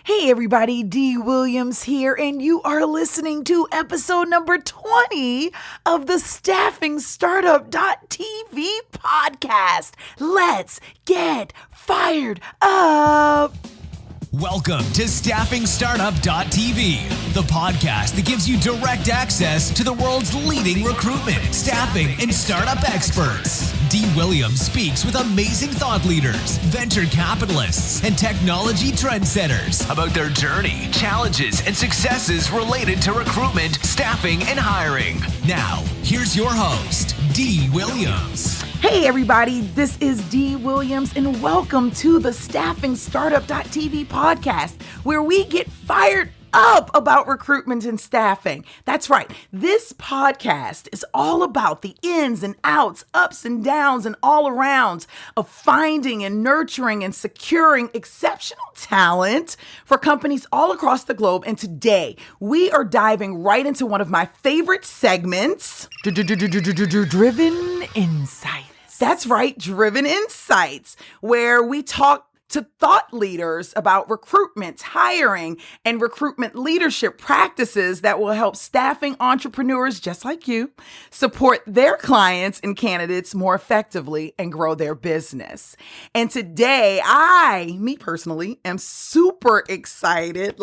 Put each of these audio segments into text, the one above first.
Hey everybody, D. Williams here, and you are listening to episode number 20 of the Staffing Startup.tv podcast. Let's get fired up. Welcome to Staffing Startup.tv, the podcast that gives you direct access to the world's leading recruitment, staffing, and startup experts. D. Williams speaks with amazing thought leaders, venture capitalists, and technology trendsetters about their journey, challenges, and successes related to recruitment, staffing, and hiring. Now, here's your host, D. Williams. Hey everybody, this is D. Williams, and welcome to the Staffing Startup.tv podcast, where we get fired up about recruitment and staffing. That's right. This podcast is all about the ins and outs, ups and downs, and all arounds of finding and nurturing and securing exceptional talent for companies all across the globe. And today we are diving right into one of my favorite segments, Driven Insights. That's right, Driven Insights, where we talk to thought leaders about recruitment, hiring, and recruitment leadership practices that will help staffing entrepreneurs just like you support their clients and candidates more effectively and grow their business. And today, me personally, am super excited,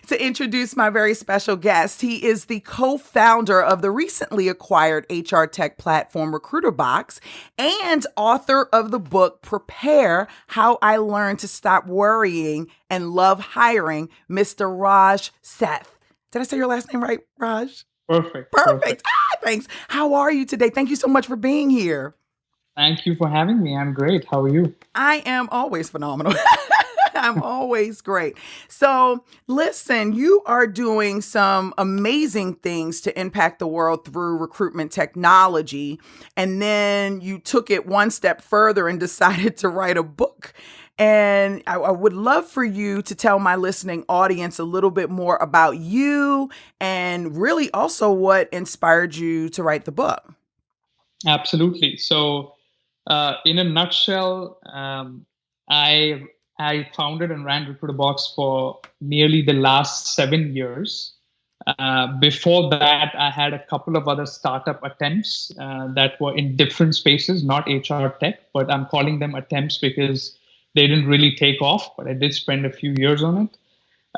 to introduce my very special guest. He is the co-founder of the recently acquired HR tech platform RecruiterBox and author of the book Prepare: How I Learned to Stop Worrying and Love Hiring, Mr. Raj Sheth. Did I say your last name right, Raj? Perfect. Thanks. How are you today? Thank you so much for being here. Thank you for having me. I'm great. How are you? I am always phenomenal. I'm always great. So listen, you are doing some amazing things to impact the world through recruitment technology. And then you took it one step further and decided to write a book. And I would love for you to tell my listening audience a little bit more about you and really also what inspired you to write the book. Absolutely. So in a nutshell, I founded and ran RecruiterBox for nearly the last 7 years. Before that, I had a couple of other startup attempts that were in different spaces, not HR tech, but I'm calling them attempts because they didn't really take off, but I did spend a few years on it.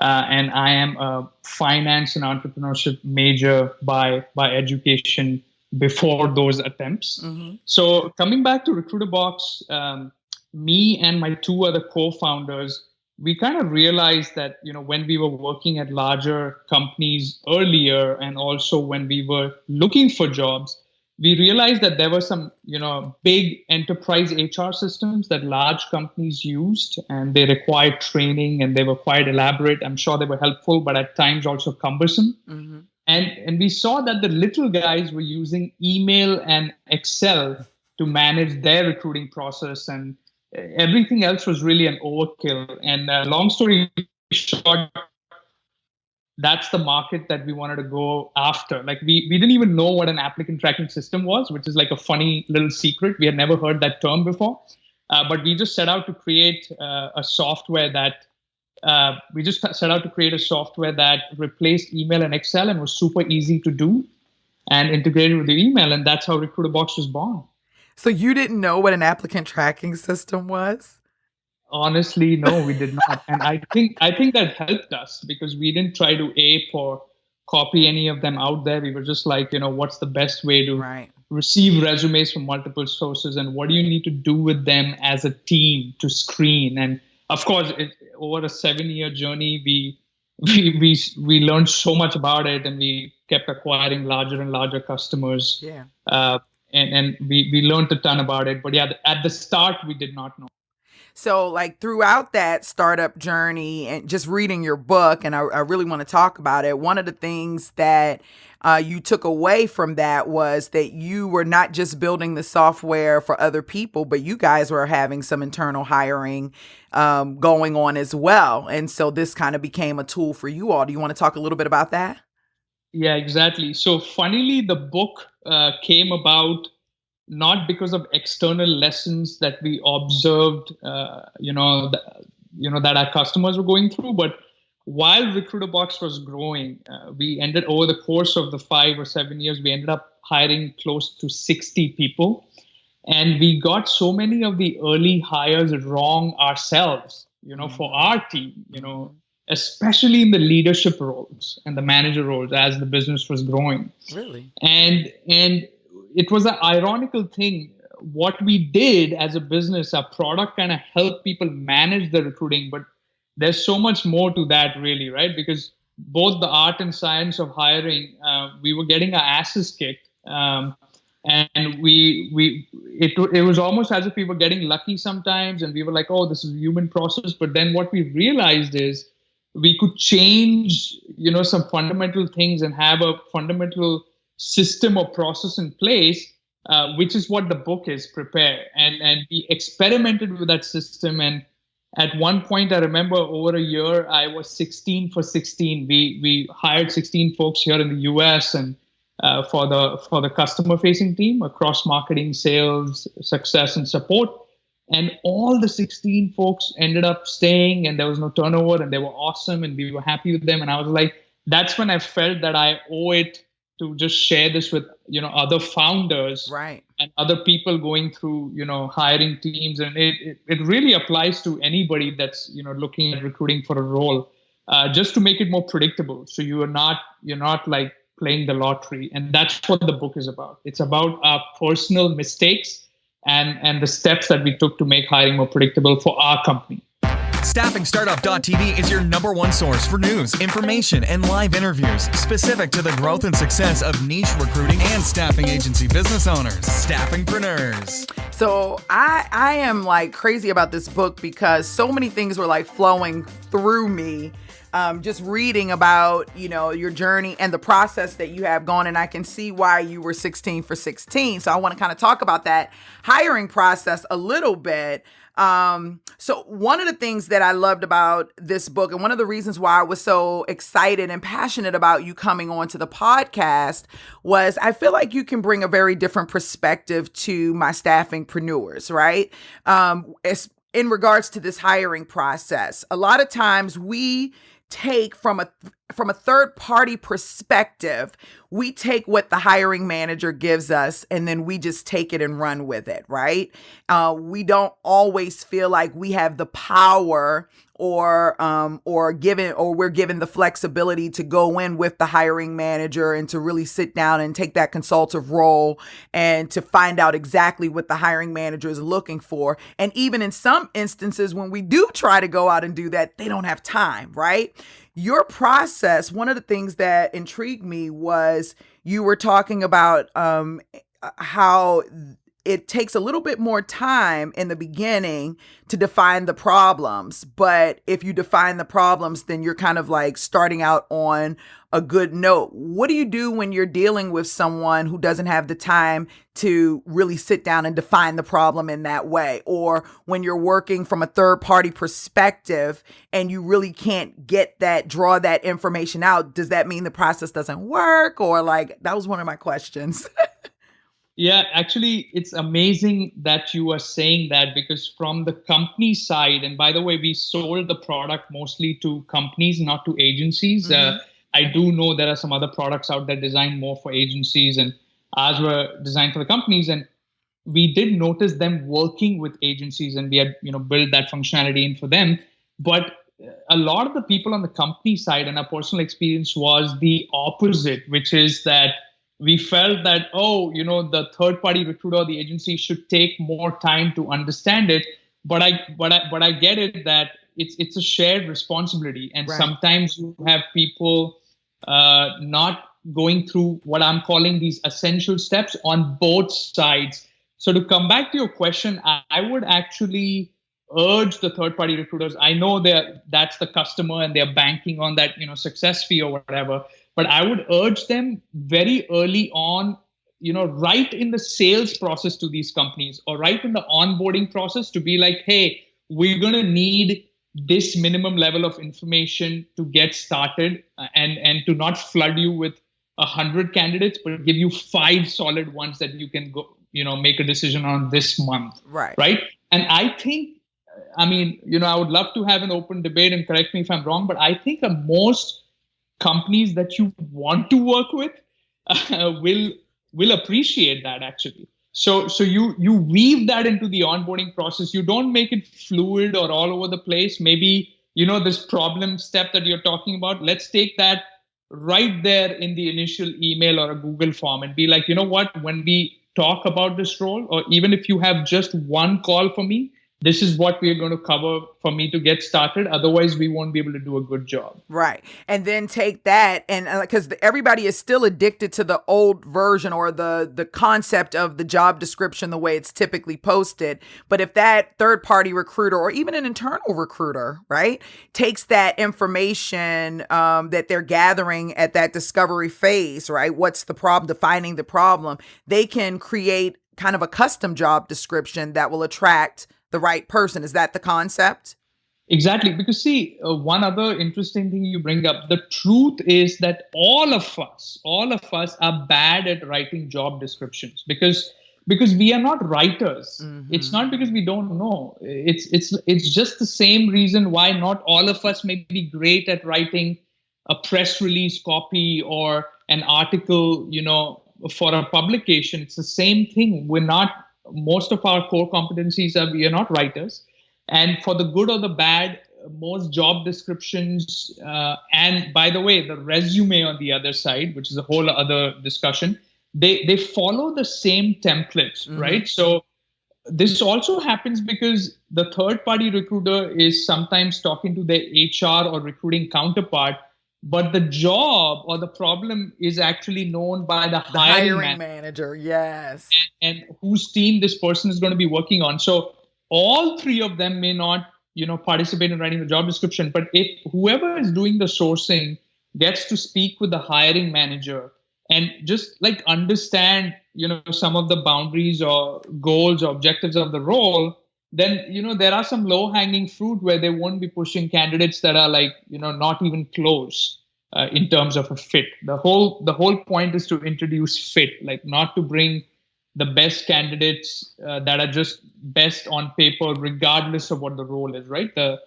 And I am a finance and entrepreneurship major by education before those attempts. Mm-hmm. So coming back to RecruiterBox, me and my two other co-founders, we kind of realized that, when we were working at larger companies earlier and also when we were looking for jobs, we realized that there were some, big enterprise HR systems that large companies used, and they required training and they were quite elaborate. I'm sure they were helpful, but at times also cumbersome. Mm-hmm. And we saw that the little guys were using email and Excel to manage their recruiting process, and everything else was really an overkill. And long story short, that's the market that we wanted to go after. Like we didn't even know what an applicant tracking system was, which is like a funny little secret. We had never heard that term before. But we just set out to create a software that replaced email and Excel and was super easy to do and integrated with your email. And that's how RecruiterBox was born. So you didn't know what an applicant tracking system was? Honestly, no, we did not. And I think that helped us because we didn't try to ape or copy any of them out there. We were just like, what's the best way to receive resumes from multiple sources, and what do you need to do with them as a team to screen? And of course, over a 7-year journey, we learned so much about it, and we kept acquiring larger and larger customers. Yeah. And we learned a ton about it. But yeah, at the start, we did not know. So throughout that startup journey and just reading your book, and I really want to talk about it, one of the things that you took away from that was that you were not just building the software for other people, but you guys were having some internal hiring going on as well. And so this kind of became a tool for you all. Do you want to talk a little bit about that? Yeah, exactly. So funnily, the book came about not because of external lessons that we observed, that our customers were going through. But while RecruiterBox was growing, we ended over the course of the 5 or 7 years, we ended up hiring close to 60 people. And we got so many of the early hires wrong ourselves, for our team, especially in the leadership roles and the manager roles as the business was growing. Really? And it was an ironical thing. What we did as a business, our product kind of helped people manage the recruiting, but there's so much more to that, really, right? Because both the art and science of hiring, we were getting our asses kicked. And it was almost as if we were getting lucky sometimes, and we were like, oh, this is a human process. But then what we realized is we could change, some fundamental things and have a fundamental system or process in place, which is what the book is, Prepare. And we experimented with that system. And at one point, I remember over a year, I was 16 for 16. We hired 16 folks here in the US and for the customer facing team across marketing, sales, success, and support. And all the 16 folks ended up staying, and there was no turnover, and they were awesome, and we were happy with them. And I was like, that's when I felt that I owe it to just share this with, other founders, right, and other people going through, hiring teams. And it really applies to anybody that's, looking at recruiting for a role, just to make it more predictable. So you're not like playing the lottery. And that's what the book is about. It's about our personal mistakes and the steps that we took to make hiring more predictable for our company. StaffingStartup.tv is your #1 source for news, information, and live interviews specific to the growth and success of niche recruiting and staffing agency business owners, staffingpreneurs. So I am like crazy about this book because so many things were like flowing through me. Just reading about, your journey and the process that you have gone. And I can see why you were 16 for 16. So I want to kind of talk about that hiring process a little bit. So one of the things that I loved about this book, and one of the reasons why I was so excited and passionate about you coming on to the podcast, was I feel like you can bring a very different perspective to my staffingpreneurs, right? In regards to this hiring process, a lot of times we take from a third party perspective, we take what the hiring manager gives us and then we just take it and run with it, right? We don't always feel like we have the power or we're given the flexibility to go in with the hiring manager and to really sit down and take that consultative role and to find out exactly what the hiring manager is looking for. And even in some instances, when we do try to go out and do that, they don't have time, right? Your process, one of the things that intrigued me was you were talking about how it takes a little bit more time in the beginning to define the problems. But if you define the problems, then you're kind of like starting out on a good note. What do you do when you're dealing with someone who doesn't have the time to really sit down and define the problem in that way? Or when you're working from a third party perspective and you really can't draw that information out, does that mean the process doesn't work? Or that was one of my questions. Yeah, actually, it's amazing that you are saying that, because from the company side, and by the way, we sold the product mostly to companies, not to agencies. Mm-hmm. I do know there are some other products out there designed more for agencies, and ours were designed for the companies. And we did notice them working with agencies, and we had built that functionality in for them. But a lot of the people on the company side, and our personal experience was the opposite, which is that we felt that, the third-party recruiter or the agency should take more time to understand it. But I get it that it's a shared responsibility, and right. Sometimes you have people not going through what I'm calling these essential steps on both sides. So to come back to your question, I would actually urge the third-party recruiters. I know that's the customer and they're banking on that success fee or whatever. But I would urge them very early on, right in the sales process to these companies or right in the onboarding process to be like, hey, we're going to need this minimum level of information to get started, and to not flood you with 100 candidates, but give you 5 solid ones that you can go, make a decision on this month. Right. Right. And I think I mean, I would love to have an open debate and correct me if I'm wrong, but I think most companies that you want to work with will appreciate that actually. So you weave that into the onboarding process. You don't make it fluid or all over the place. Maybe, this problem step that you're talking about, let's take that right there in the initial email or a Google form and be like, you know what, when we talk about this role, or even if you have just one call for me, this is what we're going to cover for me to get started. Otherwise, we won't be able to do a good job. Right. And then take that, and because everybody is still addicted to the old version or the concept of the job description, the way it's typically posted. But if that third party recruiter or even an internal recruiter, right, takes that information that they're gathering at that discovery phase, right, what's the problem, defining the problem, they can create kind of a custom job description that will attract the right person. Is that the concept? Exactly. Because see, one other interesting thing you bring up, the truth is that all of us are bad at writing job descriptions because we are not writers. Mm-hmm. It's not because we don't know. It's just the same reason why not all of us may be great at writing a press release copy or an article, for a publication. It's the same thing. Most of our core competencies we are not writers. And for the good or the bad, most job descriptions, and by the way, the resume on the other side, which is a whole other discussion, they follow the same templates, mm-hmm. right? So this also happens because the third party recruiter is sometimes talking to their HR or recruiting counterpart, but the job or the problem is actually known by the hiring manager. Yes. And whose team this person is going to be working on. So all three of them may not, participate in writing the job description. But if whoever is doing the sourcing gets to speak with the hiring manager and just like understand, some of the boundaries or goals or objectives of the role, then, there are some low hanging fruit where they won't be pushing candidates that are like, not even close in terms of a fit. The whole point is to introduce fit, like not to bring the best candidates that are just best on paper, regardless of what the role is, right? The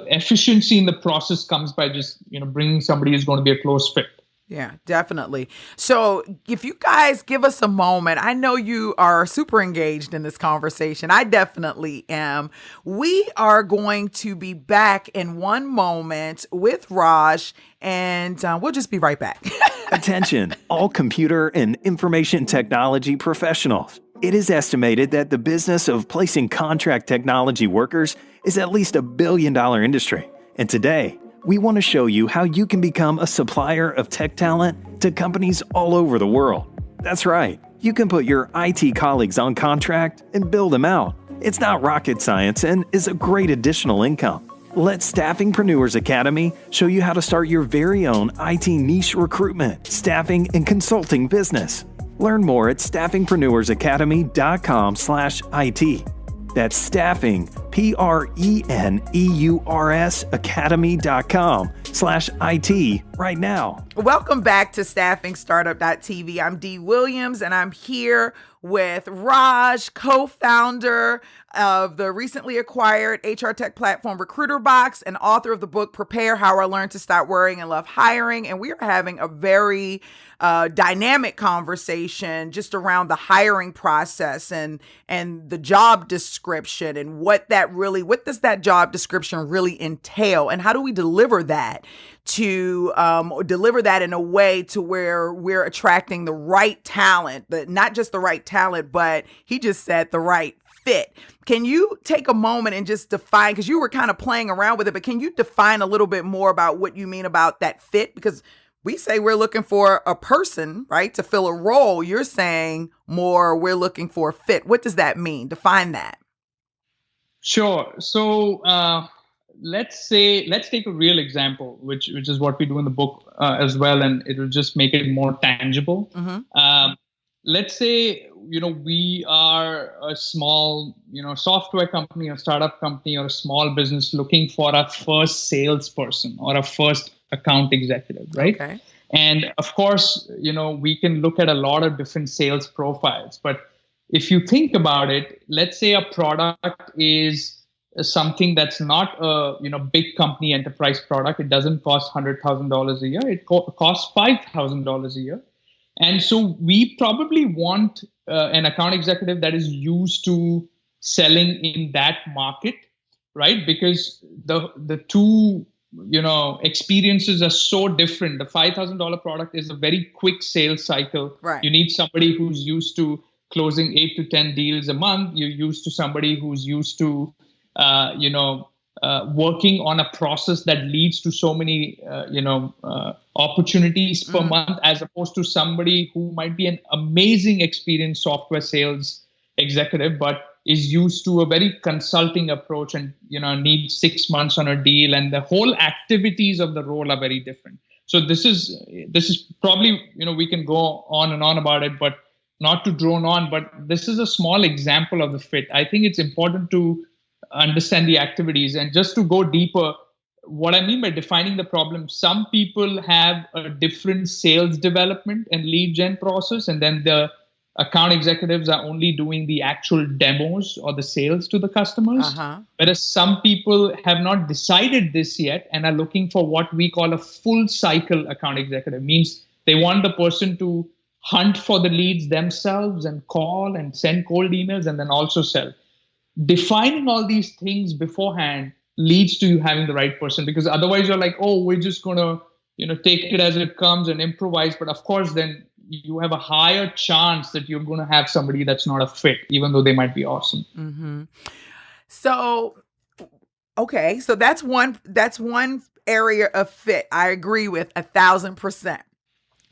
efficiency in the process comes by just, bringing somebody who's going to be a close fit. Yeah, definitely. So if you guys give us a moment, I know you are super engaged in this conversation. I definitely am. We are going to be back in one moment with Raj, and we'll just be right back. Attention, all computer and information technology professionals. It is estimated that the business of placing contract technology workers is at least $1 billion industry. And today, we want to show you how you can become a supplier of tech talent to companies all over the world. That's right. You can put your IT colleagues on contract and build them out. It's not rocket science and is a great additional income. Let Staffingpreneurs Academy show you how to start your very own IT niche recruitment, staffing, and consulting business. Learn more at staffingpreneursacademy.com/IT. That's staffing, PRENEURS Academy.com/IT right now. Welcome back to StaffingStartup.tv. I'm Dee Williams, and I'm here with Raj, co-founder of the recently acquired HR tech platform RecruiterBox and author of the book Prepare: How I Learned to Stop Worrying and Love Hiring. And we are having a very dynamic conversation just around the hiring process and the job description and what does that job description really entail, and how do we deliver that in a way to where we're attracting the right talent, but not just the right talent, but he just said the right fit. Can you take a moment and just define, because you were kind of playing around with it, but can you define a little bit more about what you mean about that fit? Because we say we're looking for a person, right, to fill a role. You're saying more we're looking for a fit. What does that mean? Define that. Sure. So let's take a real example, which is what we do in the book as well, and it will just make it more tangible. Mm-hmm. Let's say, we are a small, software company or startup company or a small business looking for a first salesperson or a first account executive, right? Okay. And of course, we can look at a lot of different sales profiles, but if you think about it, let's say a product is something that's not a big company enterprise product. It doesn't cost $100,000 a year. It costs $5,000 a year. And so we probably want an account executive that is used to selling in that market, right? Because the two experiences are so different. The $5,000 product is a very quick sales cycle. Right. You need somebody who's used to closing 8 to 10 deals a month. You're used to somebody who's used to working on a process that leads to so many opportunities per month, as opposed to somebody who might be an amazing experienced software sales executive, but is used to a very consulting approach and needs 6 months on a deal, and the whole activities of the role are very different. So this is probably we can go on and on about it, but not to drone on. But this is a small example of the fit. I think it's important to understand the activities, and just to go deeper, what I mean by defining the problem, some people have a different sales development and lead gen process, and then the account executives are only doing the actual demos or the sales to the customers. Whereas some people have not decided this yet and are looking for what we call a full cycle account executive. Means they want the person to hunt for the leads themselves and call and send cold emails and then also sell. Defining all these things beforehand leads to you having the right person, because otherwise you're like, oh, we're just going to take it as it comes and improvise. But of course, then you have a higher chance that you're going to have somebody that's not a fit, even though they might be awesome. Mm-hmm. So, okay. So that's one area of fit I agree with 1,000%.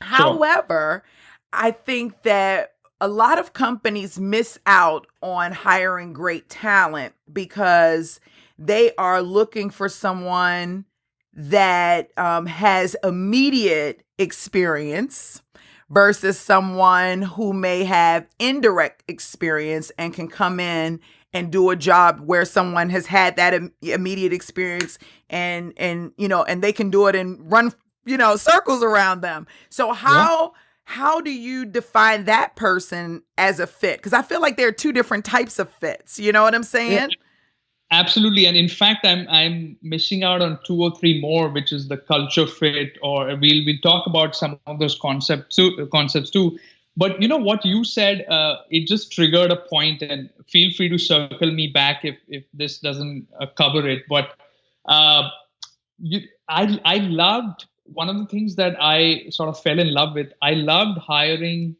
However, I think that a lot of companies miss out on hiring great talent because they are looking for someone that has immediate experience versus someone who may have indirect experience and can come in and do a job where someone has had that immediate experience and they can do it and run circles around them. So how do you define that person as a fit? Because I feel like there are two different types of fits. You know what I'm saying? Yeah, absolutely. And in fact, I'm missing out on 2 or 3 more, which is the culture fit, or we'll talk about some of those concepts too. But what you said, it just triggered a point, and feel free to circle me back if this doesn't cover it. But I loved one of the things that I sort of fell in love with. I loved hiring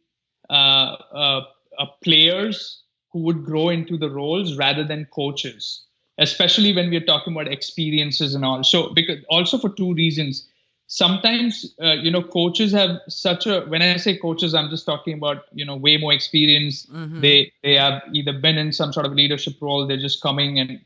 players who would grow into the roles rather than coaches, especially when we're talking about experiences and all. So because also for 2 reasons. Sometimes, coaches have when I say coaches, I'm just talking about, way more experience. Mm-hmm. They have either been in some sort of leadership role. They're just coming and,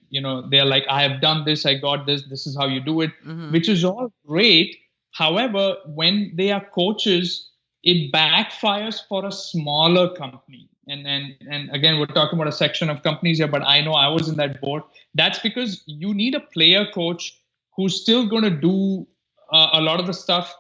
they're like, I have done this. I got this. This is how you do it, mm-hmm. which is all great. However, when they are coaches, it backfires for a smaller company. And again, we're talking about a section of companies here, but I know I was in that board. That's because you need a player coach who's still going to do a lot of the stuff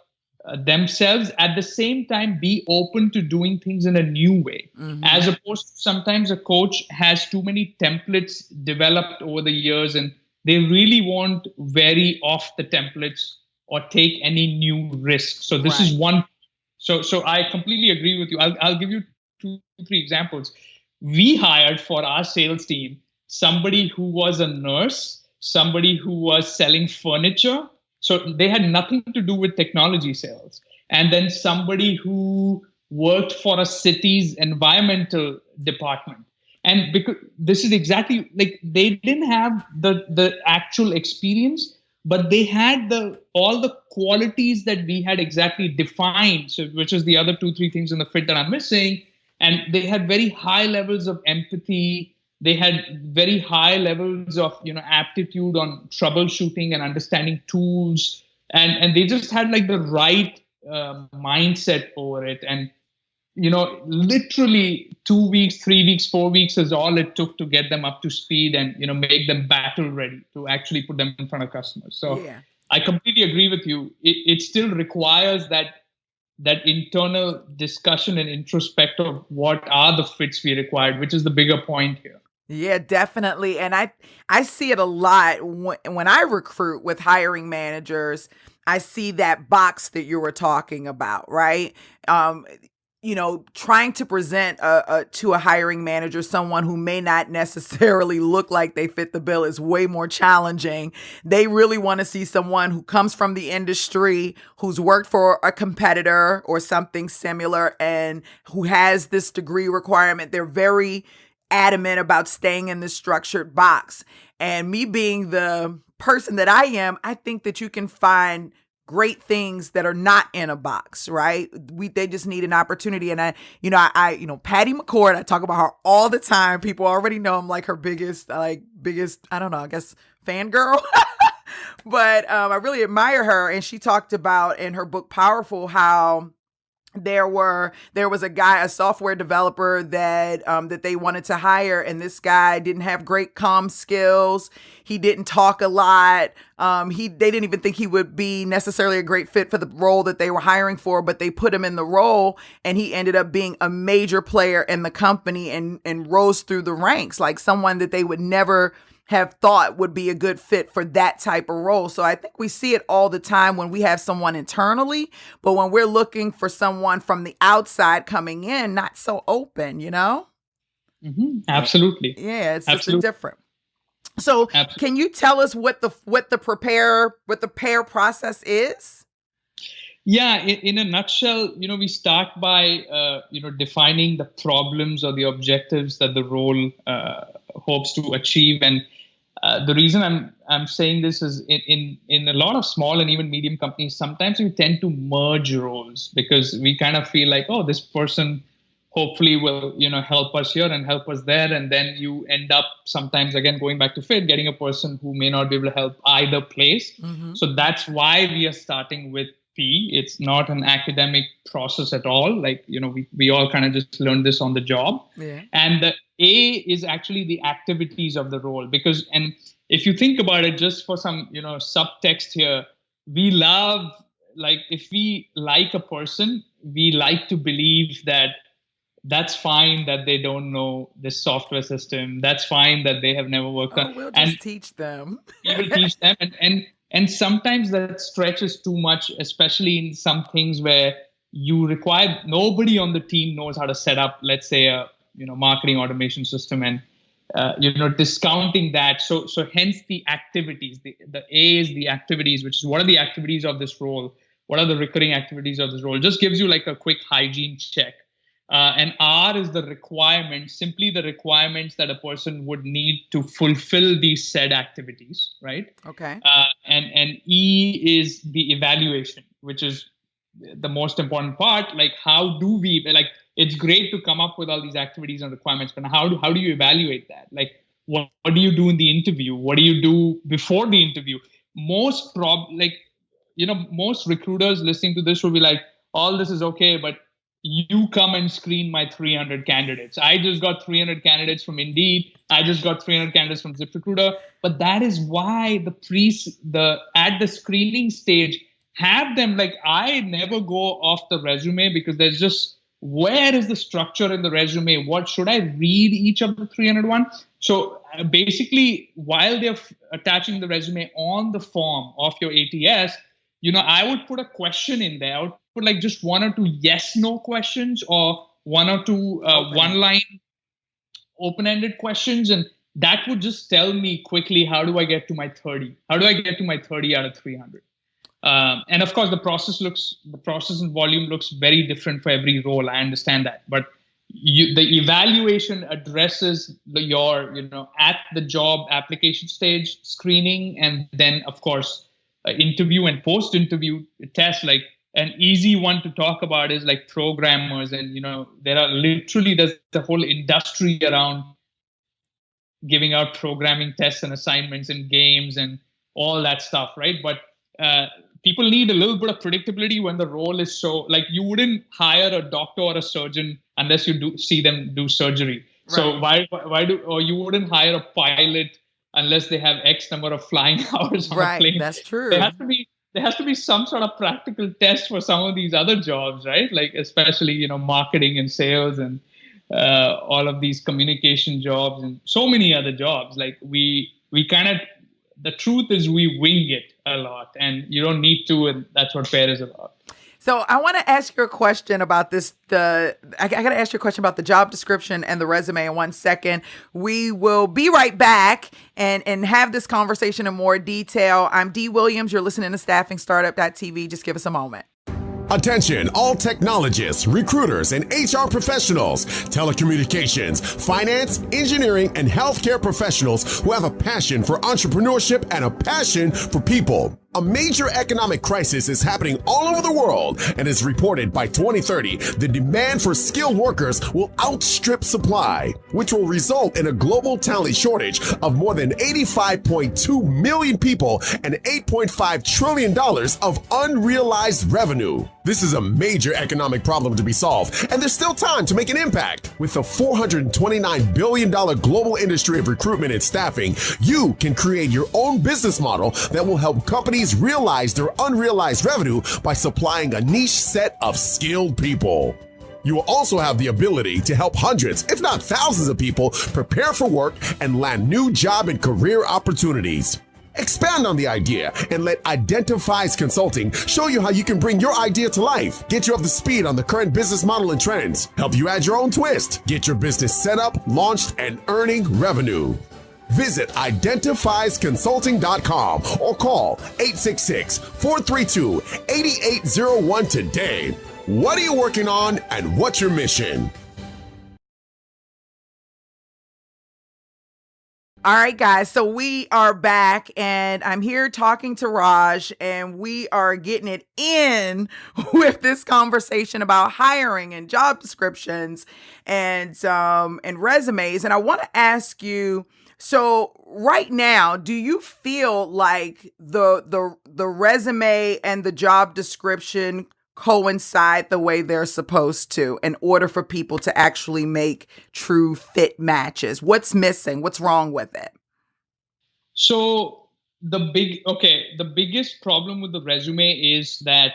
themselves, at the same time be open to doing things in a new way, mm-hmm. as opposed to sometimes a coach has too many templates developed over the years and they really won't vary off the templates or take any new risks. So this is one. So I completely agree with you. I'll give you 2, 3 examples. We hired for our sales team somebody who was a nurse, somebody who was selling furniture. So they had nothing to do with technology sales. And then somebody who worked for a city's environmental department. And because this is exactly like they didn't have the actual experience, but they had all the qualities that we had exactly defined. So which is the other 2, 3 things in the fit that I'm missing. And they had very high levels of empathy. They had very high levels of, aptitude on troubleshooting and understanding tools. And they just had like the right mindset over it. And, literally 2 weeks, 3 weeks, 4 weeks is all it took to get them up to speed and, make them battle ready to actually put them in front of customers. So I completely agree with you. It still requires that internal discussion and introspect of what are the fits we required, which is the bigger point here. Yeah, definitely. And I see it a lot when I recruit with hiring managers. I see that box that you were talking about, right? Um, trying to present to a hiring manager someone who may not necessarily look like they fit the bill is way more challenging. They really want to see someone who comes from the industry, who's worked for a competitor or something similar, and who has this degree requirement. They're very adamant about staying in this structured box. And me being the person that I am, I think that you can find great things that are not in a box, right? They just need an opportunity. And I Patty McCord, I talk about her all the time. People already know I'm like her biggest, I don't know, I guess fangirl. But I really admire her. And she talked about in her book Powerful how there was a software developer that they wanted to hire, and this guy didn't have great comm skills. He didn't talk a lot. They didn't even think he would be necessarily a great fit for the role that they were hiring for, but they put him in the role, and he ended up being a major player in the company and rose through the ranks, like someone that they would never have thought would be a good fit for that type of role. So I think we see it all the time when we have someone internally, but when we're looking for someone from the outside coming in, not so open, Mm-hmm. Absolutely. Yeah, it's Absolutely. just different. So Absolutely. Can you tell us what the PARE process is? Yeah, in a nutshell, we start by defining the problems or the objectives that the role hopes to achieve. And the reason I'm saying this is in a lot of small and even medium companies, sometimes we tend to merge roles because we kind of feel like, oh, this person hopefully will help us here and help us there, and then you end up sometimes, again going back to fit, getting a person who may not be able to help either place. Mm-hmm. So that's why we are starting with P. It's not an academic process at all. Like we all kind of just learned this on the job. Yeah. And the A is actually the activities of the role, and if you think about it, just for some subtext here, we love, like, if we like a person, we like to believe that that's fine that they don't know this software system. That's fine that they have never worked on. We'll And just teach them. we will teach them. And sometimes that stretches too much, especially in some things where you require nobody on the team knows how to set up, let's say, a marketing automation system, and discounting that. So hence the activities. The A is the activities, which is what are the activities of this role? What are the recurring activities of this role? Just gives you like a quick hygiene check. And R is the requirements, simply the requirements that a person would need to fulfill these said activities, right? Okay. And E is the evaluation, which is the most important part. Like, how do we, like, it's great to come up with all these activities and requirements, but how do you evaluate that? Like, what do you do in the interview? What do you do before the interview? Most recruiters listening to this will be like, all this is okay, but you come and screen my 300 candidates. I just got 300 candidates from Indeed. I just got 300 candidates from ZipRecruiter. But that is why at the screening stage, have them, like, I never go off the resume, because there's just, where is the structure in the resume? What should I read each of the 301? So basically, while they're attaching the resume on the form of your ATS, I would put a question in there. I would put like just one or two yes/no questions, or one or two one-line open-ended questions, and that would just tell me quickly, how do I get to my 30? How do I get to my 30 out of 300? And of course, the process and volume looks very different for every role. I understand that, but the evaluation addresses your at the job application stage screening, and then of course interview and post-interview test. Like, an easy one to talk about is like programmers, and there's the whole industry around giving out programming tests and assignments and games and all that stuff, right? But people need a little bit of predictability when the role is so, like, you wouldn't hire a doctor or a surgeon unless you see them do surgery. Right. So or you wouldn't hire a pilot unless they have X number of flying hours on a plane. Right, that's true. There has to be some sort of practical test for some of these other jobs, right? Like, especially, marketing and sales and all of these communication jobs and so many other jobs. Like we kind of, the truth is we wing it a lot, and you don't need to, and that's what PARE is about. So I want to ask you a question about this. I got to ask you a question about the job description and the resume in 1 second. We will be right back and have this conversation in more detail. I'm Dee Williams. You're listening to StaffingStartup.tv. Just give us a moment. Attention, all technologists, recruiters, and HR professionals, telecommunications, finance, engineering, and healthcare professionals who have a passion for entrepreneurship and a passion for people. A major economic crisis is happening all over the world, and is reported by 2030, the demand for skilled workers will outstrip supply, which will result in a global talent shortage of more than 85.2 million people and $8.5 trillion of unrealized revenue. This is a major economic problem to be solved, and there's still time to make an impact. With a $429 billion global industry of recruitment and staffing, you can create your own business model that will help companies realize their unrealized revenue by supplying a niche set of skilled people. You will also have the ability to help hundreds, if not thousands of people prepare for work and land new job and career opportunities. Expand on the idea and let Identifies Consulting show you how you can bring your idea to life, get you up to speed on the current business model and trends, help you add your own twist, get your business set up, launched, and earning revenue. Visit identifiesconsulting.com or call 866-432-8801 today. What are you working on and what's your mission? All right, guys. So we are back, and I'm here talking to Raj, and we are getting it in with this conversation about hiring and job descriptions and resumes. And I want to ask you, so right now, do you feel like the resume and the job description coincide the way they're supposed to in order for people to actually make true fit matches? What's missing? What's wrong with it? So the biggest problem with the resume is that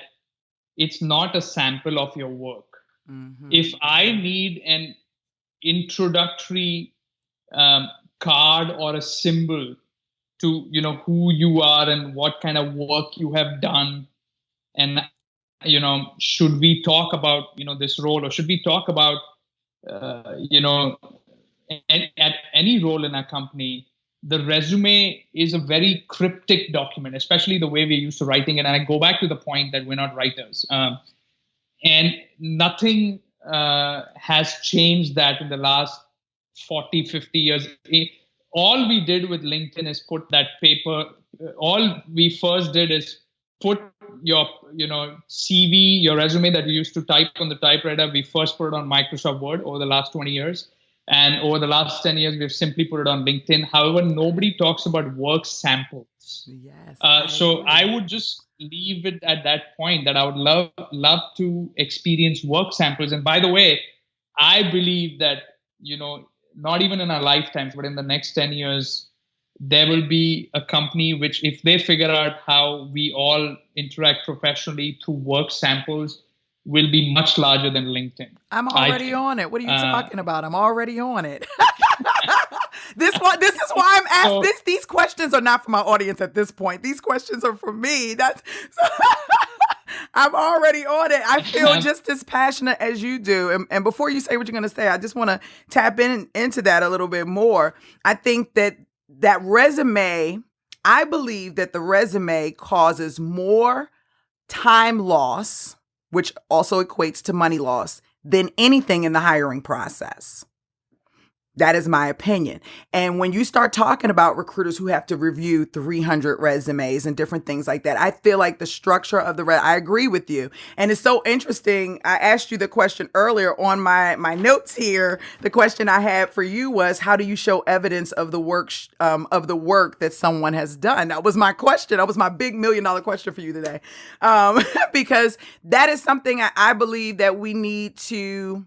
it's not a sample of your work. Mm-hmm. If I need an introductory card or a symbol to, who you are and what kind of work you have done, and should we talk about, this role, or should we talk about, at any role in a company, the resume is a very cryptic document, especially the way we're used to writing it. And I go back to the point that we're not writers. And nothing has changed that in the last 40, 50 years. All we did with LinkedIn is put that paper. All we first did is put your, CV, your resume that you used to type on the typewriter. We first put it on Microsoft Word over the last 20 years. And over the last 10 years, we've simply put it on LinkedIn. However, nobody talks about work samples. Yes. So I would just leave it at that point, that I would love to experience work samples. And by the way, I believe that, not even in our lifetimes, but in the next 10 years, there will be a company which, if they figure out how we all interact professionally through work samples, will be much larger than LinkedIn. I'm already on it. What are you talking about? I'm already on it. This is why I'm asked. These questions are not for my audience at this point. These questions are for me. I'm already on it. I feel just as passionate as you do. And before you say what you're going to say, I just want to tap into that a little bit more. I think that resume, I believe that the resume causes more time loss, which also equates to money loss, than anything in the hiring process. That is my opinion. And when you start talking about recruiters who have to review 300 resumes and different things like that, I feel like the structure of I agree with you. And it's so interesting. I asked you the question earlier on my notes here. The question I had for you was, how do you show evidence of the work that someone has done? That was my question. That was my big $1 million question for you today. Because that is something I believe that we need to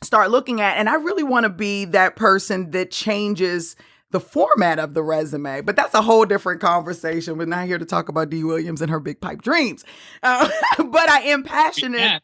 start looking at. And I really want to be that person that changes the format of the resume. But that's a whole different conversation. We're not here to talk about Dee Williams and her big pipe dreams. But I am passionate.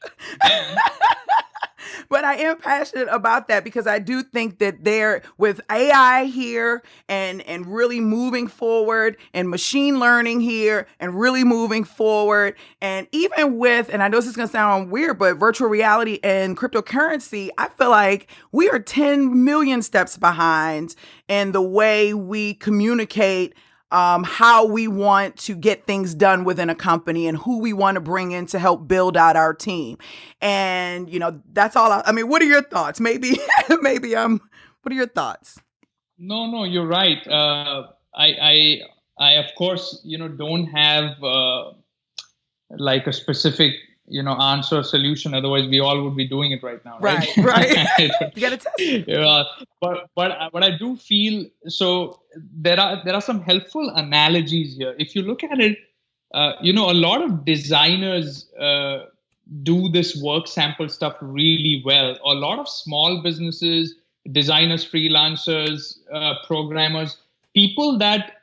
But I am passionate about that because I do think that there, with AI here and really moving forward, and machine learning here and really moving forward, and even with, and I know this is going to sound weird, but virtual reality and cryptocurrency, I feel like we are 10 million steps behind in the way we communicate how we want to get things done within a company and who we want to bring in to help build out our team. And, that's all. I mean, what are your thoughts? Maybe what are your thoughts? No, you're right. I of course, don't have like a specific, answer or solution. Otherwise, we all would be doing it right now, right? Right. You got to test it. But what I do feel, so there are some helpful analogies here. If you look at it, a lot of designers do this work sample stuff really well. A lot of small businesses, designers, freelancers, programmers, people that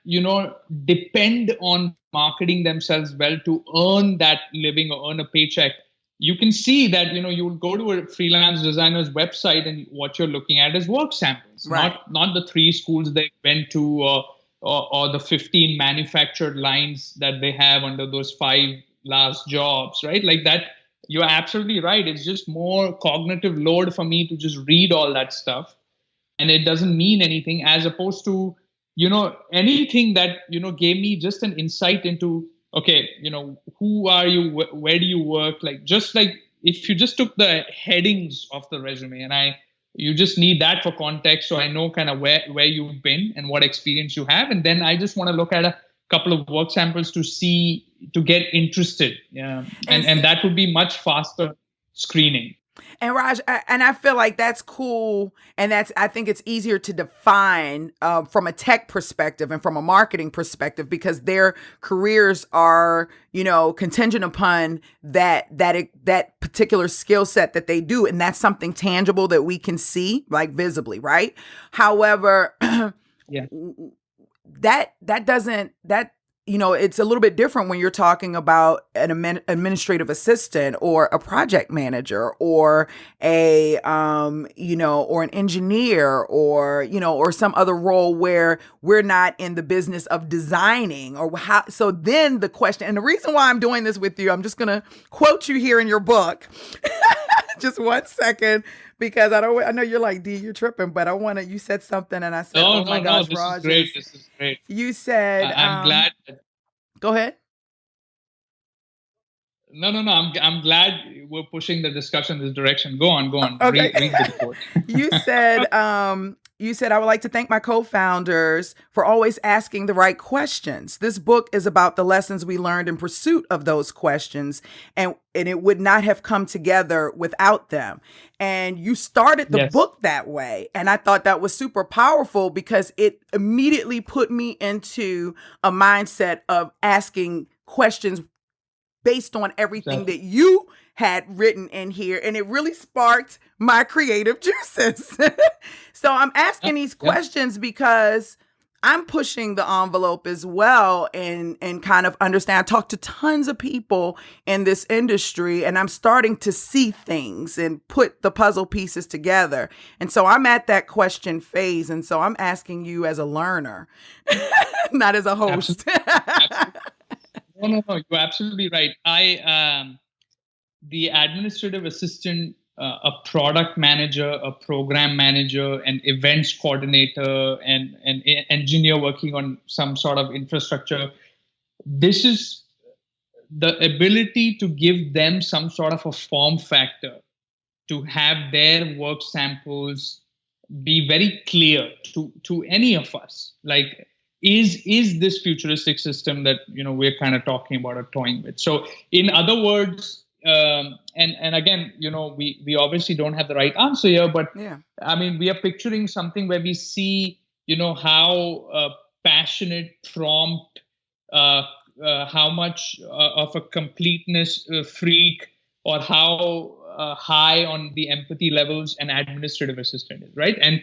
depend on marketing themselves well to earn that living or earn a paycheck. You can see that you would go to a freelance designer's website and what you're looking at is work samples, right. not the 3 schools they went to or the 15 manufactured lines that they have under those 5 last jobs, right? Like that. You're absolutely right. It's just more cognitive load for me to just read all that stuff, and it doesn't mean anything, as opposed to anything that gave me just an insight into, okay, who are you, where do you work, just like if you just took the headings of the resume, and you just need that for context, so I know kind of where you've been and what experience you have, and then I just want to look at a couple of work samples to get interested. Yeah. And that would be much faster screening. And Raj, I feel like that's cool. And I think it's easier to define from a tech perspective and from a marketing perspective, because their careers are, contingent upon that particular skill set that they do. And that's something tangible that we can see, like visibly, right? However, yeah. It's a little bit different when you're talking about an administrative assistant or a project manager or or an engineer or some other role where we're not in the business of designing or how. So then the question, and the reason why I'm doing this with you, I'm just going to quote you here in your book. Just 1 second. Because I know you're like, D, you're tripping, but you said something and I said, oh my gosh, Raj. This is great. You said, I'm glad. Go ahead. No. I'm glad we're pushing the discussion this direction. Go on. Okay. Read the report. You said, I would like to thank my co-founders for always asking the right questions. This book is about the lessons we learned in pursuit of those questions, and it would not have come together without them. And you started the book that way. And I thought that was super powerful because it immediately put me into a mindset of asking questions based on everything that you had written in here. And it really sparked my creative juices. So I'm asking these questions because I'm pushing the envelope as well and kind of understand. I talk to tons of people in this industry and I'm starting to see things and put the puzzle pieces together. And so I'm at that question phase. And so I'm asking you as a learner, not as a host. Absolutely. No, you're absolutely right. The administrative assistant, a product manager, a program manager, an events coordinator, and an engineer working on some sort of infrastructure. This is the ability to give them some sort of a form factor, to have their work samples be very clear to any of us. Like, is this futuristic system that we're kind of talking about or toying with? So in other words, and again, we obviously don't have the right answer here, but I mean, we are picturing something where we see how passionate, prompt, how much of a completeness freak, or how high on the empathy levels an administrative assistant is, right? And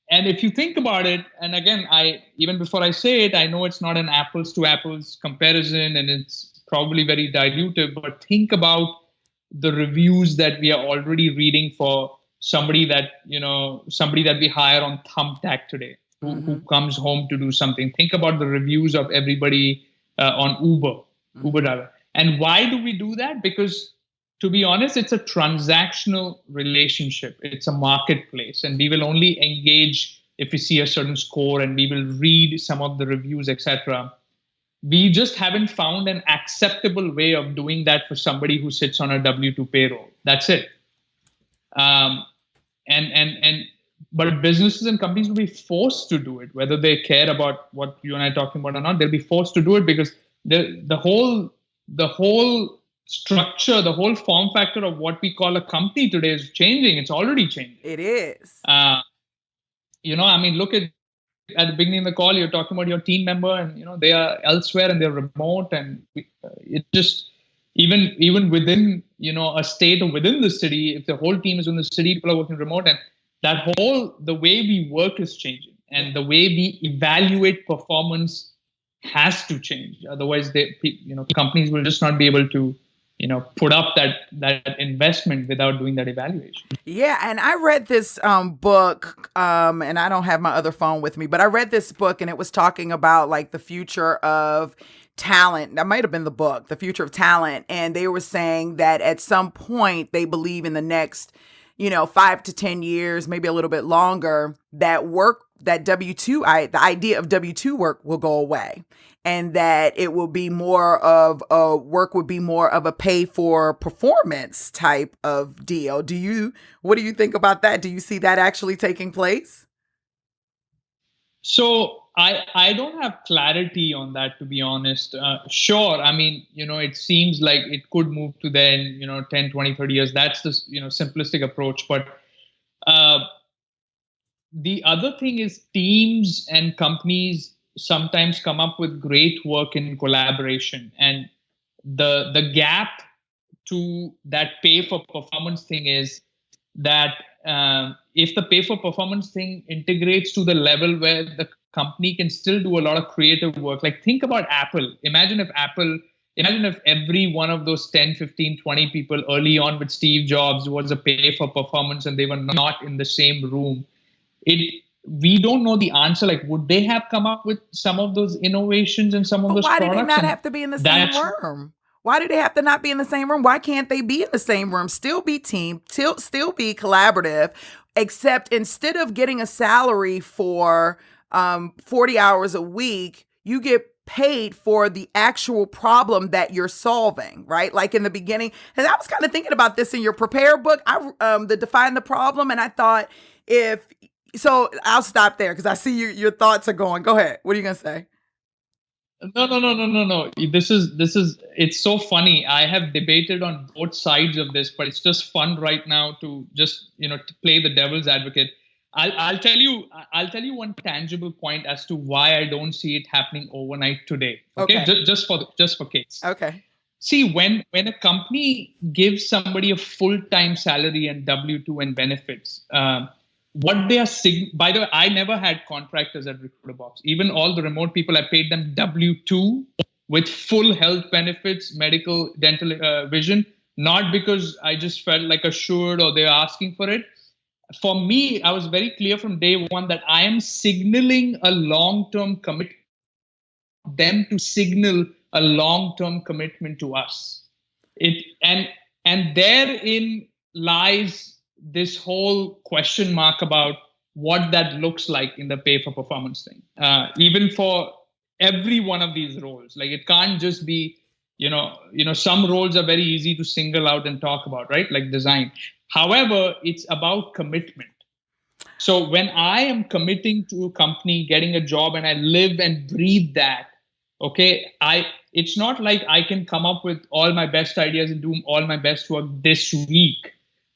if you think about it, and again, even before I say it, I know it's not an apples to apples comparison and it's probably very dilutive, but think about the reviews that we are already reading for somebody that we hire on Thumbtack today, who comes home to do something. Think about the reviews of everybody on Uber driver. And why do we do that? Because, to be honest, it's a transactional relationship. It's a marketplace, and we will only engage if we see a certain score, and we will read some of the reviews, etc. We just haven't found an acceptable way of doing that for somebody who sits on a W-2 payroll. That's it. But businesses and companies will be forced to do it, whether they care about what you and I are talking about or not. They'll be forced to do it because the whole structure, the whole form factor of what we call a company today is changing. It's already changing. It is. Look at the beginning of the call, you're talking about your team member, and they are elsewhere and they're remote, and it just even within a state or within the city, if the whole team is in the city, people are working remote, and the way we work is changing, and the way we evaluate performance has to change. Otherwise, companies will just not be able to put up that investment without doing that evaluation. Yeah, and I read this book, and I don't have my other phone with me, but I read this book, and it was talking about like the future of talent. That might have been the book, The Future of Talent, and they were saying that at some point they believe in the next 5 to 10 years, maybe a little bit longer, that the idea of W-2 work will go away, and that it will be more of a pay for performance type of deal. What do you think about that? Do you see that actually taking place? So I don't have clarity on that, to be honest. Sure. It seems like it could move to then, 10, 20, 30 years. That's the, simplistic approach. But the other thing is teams and companies sometimes come up with great work in collaboration. And the gap to that pay for performance thing is that if the pay for performance thing integrates to the level where the company can still do a lot of creative work. Like, think about Apple. Imagine if every one of those 10, 15, 20 people early on with Steve Jobs was a pay for performance and they were not in the same room. We don't know the answer. Like, would they have come up with some of those innovations and some of those products? Why did they not have to be in the same room? Why do they have to not be in the same room? Why can't they be in the same room? Still be team, still be collaborative, except instead of getting a salary for 40 hours a week, you get paid for the actual problem that you're solving, right? Like in the beginning, and I was kind of thinking about this in your PARE book, the Define the Problem, and I thought so I'll stop there because I see your thoughts are going. Go ahead. What are you going to say? No. It's so funny. I have debated on both sides of this, but it's just fun right now to just, to play the devil's advocate. I'll tell you one tangible point as to why I don't see it happening overnight today. Okay. Just for case. Okay. See, when a company gives somebody a full-time salary and W-2 and benefits, what they are by the way, I never had contractors at RecruiterBox. Even all the remote people, I paid them W-2 with full health benefits, medical, dental, vision, not because I just felt like assured or they were asking for it. For me, I was very clear from day one that I am signaling a long-term commitment, them to signal a long-term commitment to us. And therein lies this whole question mark about what that looks like in the pay for performance thing. Even for every one of these roles, like it can't just be, some roles are very easy to single out and talk about, right? Like design. However, it's about commitment. So when I am committing to a company, getting a job, and I live and breathe that, okay, it's not like I can come up with all my best ideas and do all my best work this week.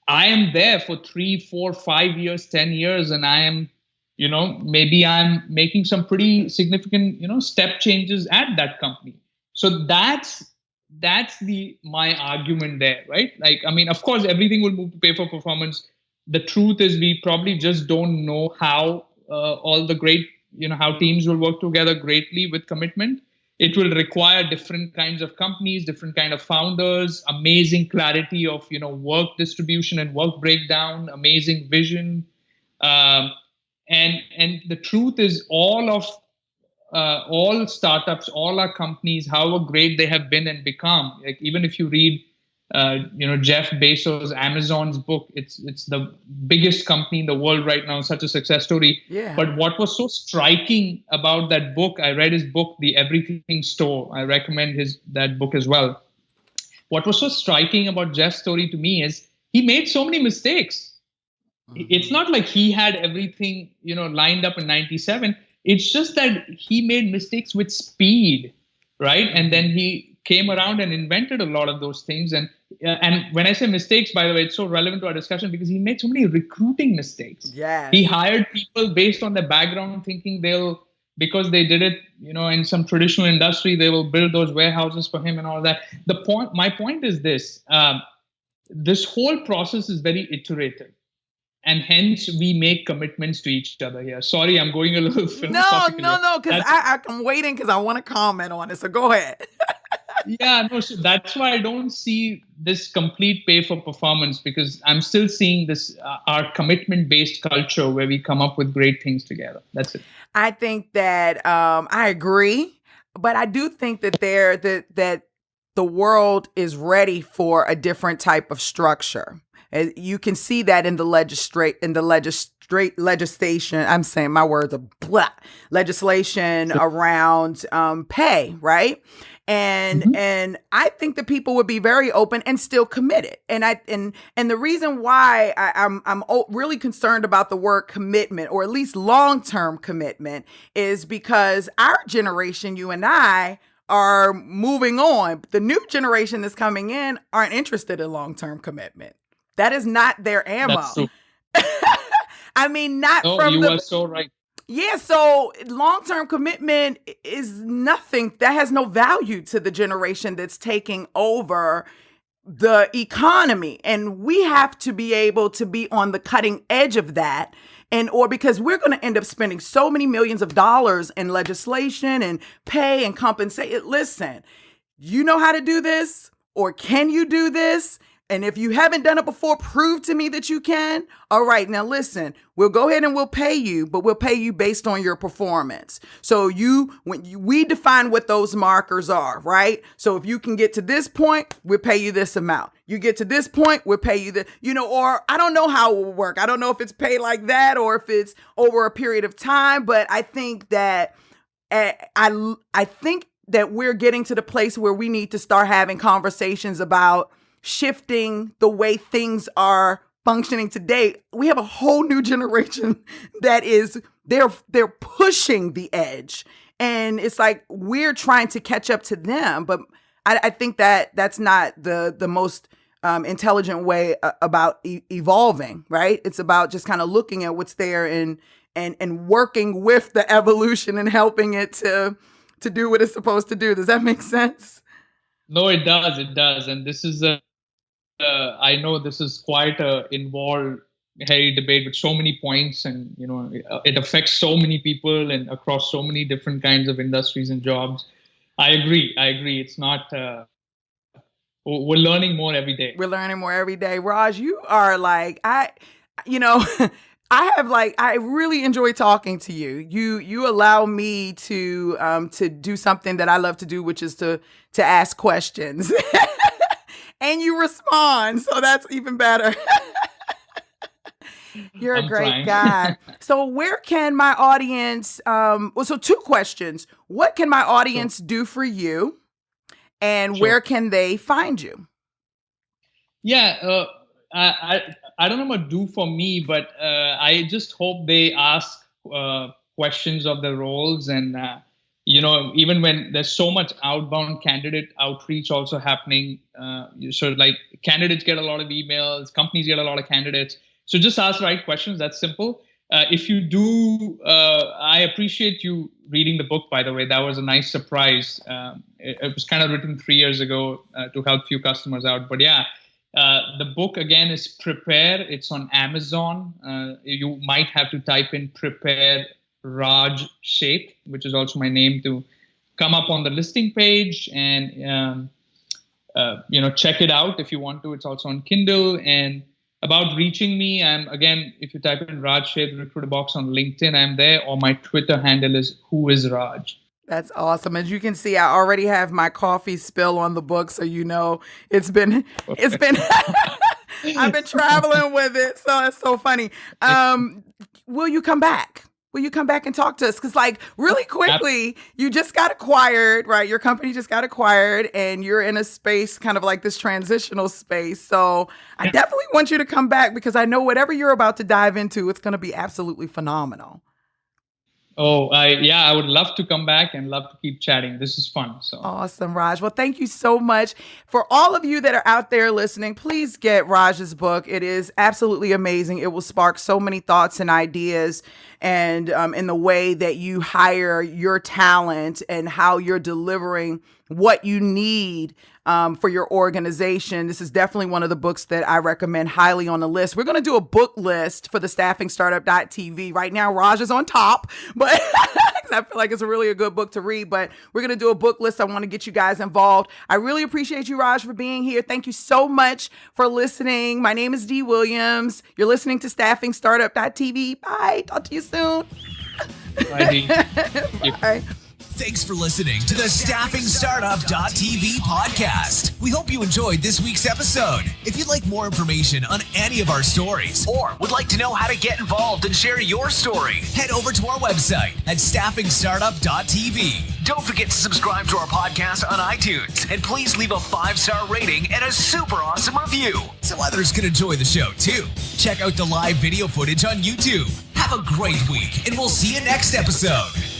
I am there for 3, 4, 5 years, 10 years, and I am, maybe I'm making some pretty significant, step changes at that company. So that's my argument there, right? Like, of course, everything will move to pay for performance. The truth is we probably just don't know how all the great, how teams will work together greatly with commitment. it will require different kinds of companies, different kind of founders, amazing clarity of work distribution and work breakdown, amazing vision, and the truth is all startups, all our companies, however great they have been and become. Like even if you read, Jeff Bezos, Amazon's book, it's the biggest company in the world right now, such a success story. Yeah. But what was so striking about that book, I read his book, The Everything Store. I recommend that book as well. What was so striking about Jeff's story to me is he made so many mistakes. It's not like he had everything, lined up in 97. It's just that he made mistakes with speed, right? And then he came around and invented a lot of those things. And when I say mistakes, by the way, it's so relevant to our discussion because he made so many recruiting mistakes. Yeah. He hired people based on their background, thinking because they did it, in some traditional industry, they will build those warehouses for him and all that. My point is this: this whole process is very iterative. And hence we make commitments to each other here. Sorry, I'm going a little philosophical. No, because I'm waiting because I want to comment on it. So go ahead. So that's why I don't see this complete pay for performance, because I'm still seeing this our commitment-based culture where we come up with great things together. That's it. I think that I agree, but I do think that that the world is ready for a different type of structure. You can see that in the legislation. I'm saying my words are blah. Legislation around pay, right? And I think that people would be very open and still committed. And the reason why I'm really concerned about the word commitment, or at least long-term commitment, is because our generation, you and I, are moving on. The new generation that's coming in aren't interested in long-term commitment. That is not their ammo. That's true. I mean, not no, from you are so right. Yeah, so long-term commitment is nothing. That has no value to the generation that's taking over the economy. And we have to be able to be on the cutting edge of that. Because we're going to end up spending so many millions of dollars in legislation and pay and compensate. Listen, you know how to do this, or can you do this? And if you haven't done it before, prove to me that you can. All right, now listen, we'll go ahead and we'll pay you, but we'll pay you based on your performance. So we define what those markers are, right? So if you can get to this point, we'll pay you this amount. You get to this point, we'll pay you or I don't know how it will work. I don't know if it's paid like that or if it's over a period of time, but I think that I think that we're getting to the place where we need to start having conversations about shifting the way things are functioning today. We have a whole new generation that they're pushing the edge, and it's like we're trying to catch up to them. But I think that that's not the most intelligent way about evolving, right? It's about just kind of looking at what's there and working with the evolution and helping it to do what it's supposed to do. Does that make sense? No, it does. It does. And this is I know this is quite a involved, hairy debate with so many points, and it affects so many people and across so many different kinds of industries and jobs. I agree. It's not. We're learning more every day. We're learning more every day. Raj, you are like I really enjoy talking to you. You allow me to do something that I love to do, which is to ask questions. And you respond, so that's even better. You're a great guy. So where can my audience, so 2 questions. What can my audience do for you? And where can they find you? Yeah, I don't know what do for me, but I just hope they ask questions of the roles, and even when there's so much outbound candidate outreach also happening, candidates get a lot of emails, companies get a lot of candidates. So just ask the right questions. That's simple. If you do, I appreciate you reading the book, by the way. That was a nice surprise. It was kind of written 3 years ago to help few customers out. But yeah, the book, again, is Prepare. It's on Amazon. You might have to type in Prepare Raj Sheth, which is also my name, to come up on the listing page and check it out if you want to. It's also on Kindle. And about reaching me, again, if you type in Raj Sheth RecruiterBox on LinkedIn, I'm there, or my Twitter handle is whoisraj. That's awesome. As you can see, I already have my coffee spill on the book, so it's been I've been traveling with it, so it's so funny. Will you come back? Will you come back and talk to us? Because really quickly, you just got acquired, right? Your company just got acquired and you're in a space kind of like this transitional space. So I definitely want you to come back because I know whatever you're about to dive into, it's going to be absolutely phenomenal. Oh, I would love to come back and love to keep chatting. This is fun. So awesome, Raj. Well, thank you so much. For all of you that are out there listening, please get Raj's book. It is absolutely amazing. It will spark so many thoughts and ideas, and in the way that you hire your talent and how you're delivering what you need for your organization. This is definitely one of the books that I recommend highly on the list. We're going to do a book list for the staffingstartup.tv. Right now, Raj is on top, but I feel like it's really a good book to read, but we're going to do a book list. I want to get you guys involved. I really appreciate you, Raj, for being here. Thank you so much for listening. My name is Dee Williams. You're listening to staffingstartup.tv. Bye. Talk to you soon. Bye, Dee. Bye. Thanks for listening to the staffingstartup.tv podcast. We hope you enjoyed this week's episode. If you'd like more information on any of our stories or would like to know how to get involved and share your story, head over to our website at staffingstartup.tv. Don't forget to subscribe to our podcast on iTunes, and please leave a 5-star rating and a super awesome review so others can enjoy the show too. Check out the live video footage on YouTube. Have a great week, and we'll see you next episode.